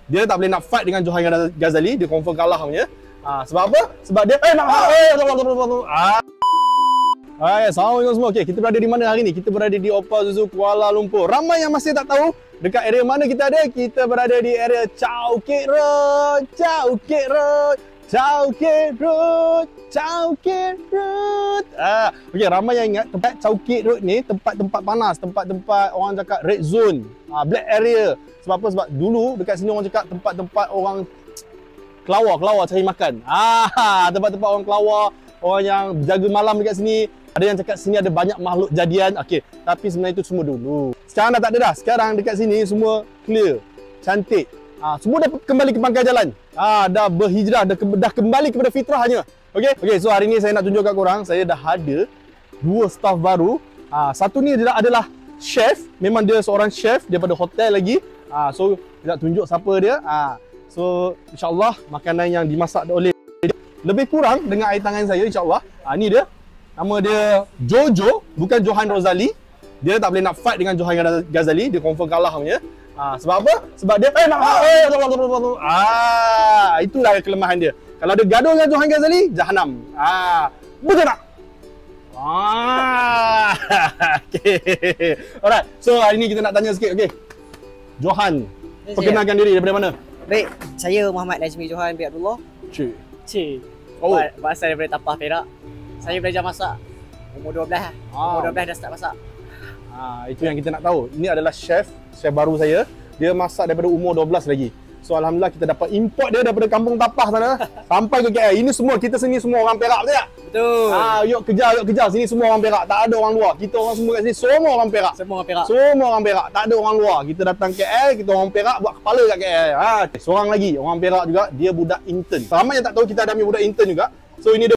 Dia tak boleh nak fight dengan Johan Ghazali. Dia confirm kalah punya. Sebab apa? Sebab dia Assalamualaikum semua. Okey, kita berada di mana hari ni? Kita berada di Opal Zuzu Kuala Lumpur. Ramai yang masih tak tahu dekat area mana kita ada. Kita berada di area Chowkit Road. Chowkit Road. Chowkit Road. Chowkit Road. Okey, ramai yang ingat tempat Chowkit Road ni tempat-tempat panas, tempat-tempat orang cakap red zone, black area. Sebab apa? Sebab dulu dekat sini orang cakap tempat-tempat orang kelawar cari makan. Tempat-tempat orang kelawar, orang yang jaga malam dekat sini. Ada yang cakap sini ada banyak makhluk jadian. Okey, tapi sebenarnya itu semua dulu. Sekarang dah tak ada dah. Sekarang dekat sini semua clear, cantik. Semua dah kembali ke pangkal jalan. Dah berhijrah, dah kembali kepada fitrahnya. Okey, so hari ni saya nak tunjuk kat korang, saya dah ada 2 staff baru. Satu ni adalah chef. Memang dia seorang chef daripada hotel lagi. So kita nak tunjuk siapa dia. So insya-Allah makanan yang dimasak oleh dia lebih kurang dengan air tangan saya, insya-Allah. Ni dia. Nama dia Jojo, bukan Johan Rozali. Dia tak boleh nak fight dengan Johan Ghazali. Dia confirm kalah punya. Sebab apa? Sebab dia itulah kelemahan dia. Kalau dia gaduh dengan Johan Ghazali, jahanam. Betul tak? Okay. Alright. So hari ni kita nak tanya sikit, okey. Johan, perkenalkan diri daripada mana? Baik, saya Muhammad Najmi Johan bin Abdullah. Cik. Berasal daripada Tapah, Perak. Saya belajar masak umur 12 lah. Umur 12 dah start masak. Itu yang kita nak tahu. Ini adalah chef baru saya. Dia masak daripada umur 12 lagi. So alhamdulillah kita dapat import dia daripada kampung Tapah sana sampai ke KL. Ini semua kita sini semua orang Perak, betul tak? Betul. Yuk kejar. Sini semua orang Perak. Tak ada orang luar. Kita orang semua kat sini semua orang Perak. Semua orang Perak. Semua orang Perak. Tak ada orang luar. Kita datang KL, kita orang Perak buat kepala kat KL. Seorang lagi orang Perak juga, dia budak intern. Ramai yang tak tahu kita ada ambil budak intern juga. So ini dia